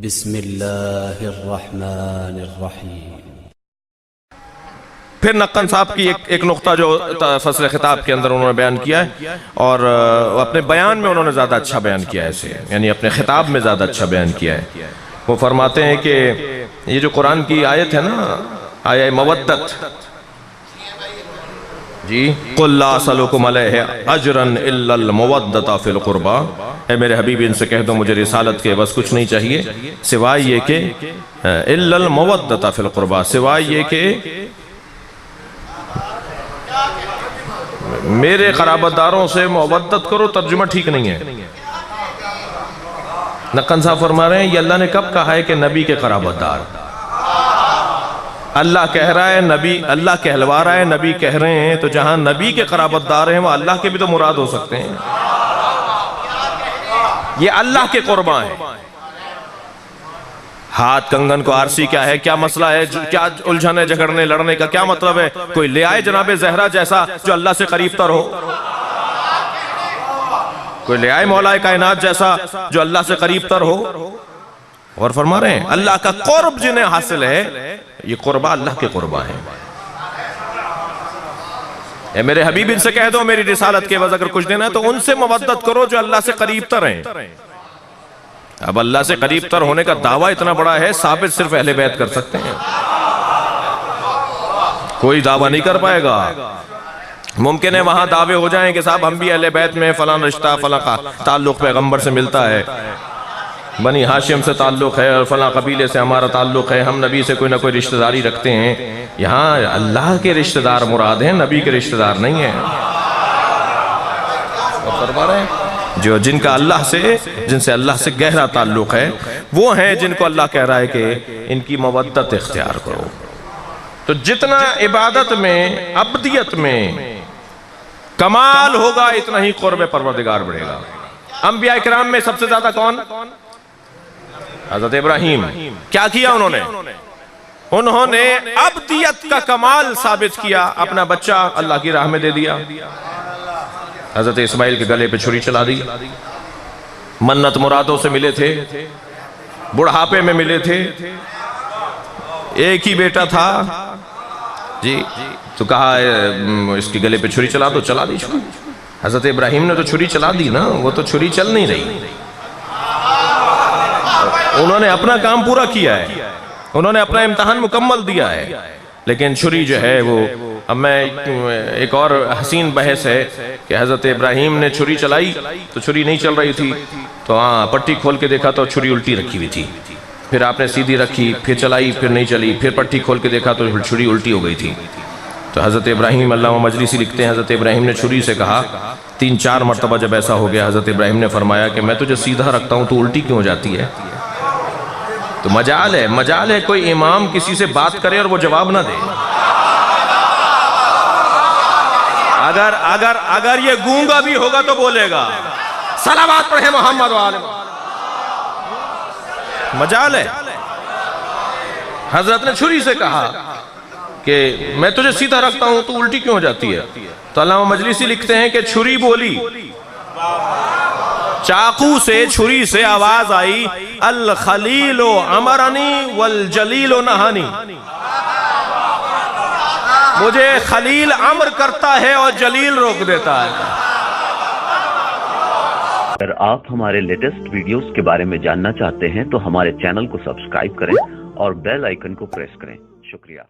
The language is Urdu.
بسم اللہ الرحمن الرحیم۔ پھر نقن صاحب کی ایک نقطہ جو فصل خطاب کے اندر انہوں نے بیان کیا ہے، اور اپنے بیان میں انہوں نے زیادہ اچھا بیان کیا ہے اسے، یعنی اپنے خطاب میں زیادہ اچھا بیان کیا ہے۔ وہ فرماتے ہیں کہ یہ جو قرآن کی آیت ہے نا، آیہ مودت، جی قُلْ لَا أَسْأَلُكُمْ عَلَيْهِ أَجْرًا إِلَّا الْمَوَدَّةَ فِي الْقُرْبَى، اے میرے حبیب ان سے کہہ دو مجھے رسالت کے بس کچھ نہیں چاہیے سوائے یہ کہ إِلَّا الْمَوَدَّةَ فِي الْقُرْبَى، سوائے یہ کہ میرے قرابت داروں سے مودت کرو۔ ترجمہ ٹھیک نہیں ہے۔ نقن صاحب فرما رہے ہیں یہ اللہ نے کب کہا ہے کہ نبی کے قرابت دار؟ اللہ کہہ رہا ہے، نبی اللہ کہلوا رہا ہے، نبی کہہ رہے ہیں، تو جہاں نبی کے قرابت دار ہیں وہ اللہ کے بھی تو مراد ہو سکتے ہیں۔ یہ اللہ کے قرباں ہیں۔ ہاتھ کنگن کو آرسی کیا ہے، کیا مسئلہ ہے، کیا الجھن ہے، جھگڑنے لڑنے کا کیا مطلب ہے؟ کوئی لے آئے جناب زہرا جیسا جو اللہ سے قریب تر ہو، کوئی لے آئے مولا کائنات جیسا جو اللہ سے قریب تر ہو، اور فرما رہے ہیں اللہ کا قرب جنہیں حاصل ہے یہ قربہ اللہ کے قربہ ہیں۔ اے میرے حبیب ان سے کہہ دو میری رسالت کے عوض اگر کچھ دینا ہے تو ان سے مودت کرو جو اللہ سے قریب تر ہیں۔ اب اللہ سے قریب تر ہونے کا دعویٰ اتنا بڑا ہے، ثابت صرف اہل بیت کر سکتے ہیں، کوئی دعویٰ نہیں کر پائے گا۔ ممکن ہے وہاں دعوے ہو جائیں کہ صاحب ہم بھی اہل بیت میں فلاں رشتہ فلاں تعلق پیغمبر سے ملتا ہے، بنی ہاشم سے تعلق ہے، اور فلاں قبیلے سے ہمارا تعلق ہے، ہم نبی سے کوئی نہ کوئی رشتہ داری رکھتے ہیں۔ یہاں اللہ کے رشتہ دار مراد ہیں، نبی کے رشتہ دار نہیں ہیں۔ فرما رہے ہیں جو جن کا اللہ سے، جن سے اللہ سے گہرا تعلق ہے، وہ ہیں جن کو اللہ کہہ رہا ہے کہ ان کی مودت اختیار کرو۔ تو جتنا عبادت میں، عبدیت میں کمال ہوگا اتنا ہی قرب پروردگار بڑھے گا۔ انبیاء اکرام میں سب سے زیادہ کون؟ حضرت ابراہیم۔ کیا کیا انہوں نے؟ انہوں نے عبدیت کا کمال ثابت کیا، اپنا بچہ اللہ کی راہ میں دے دیا۔ حضرت اسماعیل کے گلے پہ چھری چلا دی، منت مرادوں سے ملے تھے، بڑھاپے میں ملے تھے، ایک ہی بیٹا تھا، جی تو کہا اس کے گلے پہ چھری چلا دو، چلا دی چھری۔ حضرت ابراہیم نے تو چھری چلا دی نا، وہ تو چھری چل نہیں رہی۔ انہوں نے اپنا کام پورا کیا ہے، انہوں نے اپنا امتحان مکمل دیا ہے، لیکن چھری جو ہے وہ، اب میں ایک اور حسین بحث ہے کہ حضرت ابراہیم نے چھری چلائی تو چھری نہیں چل رہی تھی، تو ہاں پٹی کھول کے دیکھا تو چھری الٹی رکھی ہوئی تھی، پھر آپ نے سیدھی رکھی، پھر چلائی، پھر نہیں چلی، پھر پٹی کھول کے دیکھا تو چھری الٹی ہو گئی تھی۔ تو حضرت ابراہیم، علامہ مجلسی لکھتے ہیں حضرت ابراہیم نے چھری سے کہا 3-4 مرتبہ جب ایسا ہو گیا، حضرت ابراہیم نے فرمایا کہ میں تجھے سیدھا رکھتا ہوں تو الٹی کیوں ہو جاتی ہے؟ تو مجال ہے کوئی امام کسی سے بات کرے اور وہ جواب نہ دے۔ اگر یہ گونگا بھی ہوگا تو بولے گا، صلوات پڑھے محمد وآلہ مجال ہے۔ حضرت نے چھری سے کہا کہ میں تجھے سیدھا رکھتا ہوں تو الٹی کیوں ہو جاتی ہے؟ تو علامہ مجلسی لکھتے ہیں کہ چھری بولی، چاقو سے، چھری سے آواز آئی، الخلیل امرنی والجلیل نہانی، مجھے خلیل امر کرتا ہے اور جلیل روک دیتا ہے۔ اگر آپ ہمارے لیٹسٹ ویڈیوز کے بارے میں جاننا چاہتے ہیں تو ہمارے چینل کو سبسکرائب کریں اور بیل آئیکن کو پریس کریں۔ شکریہ۔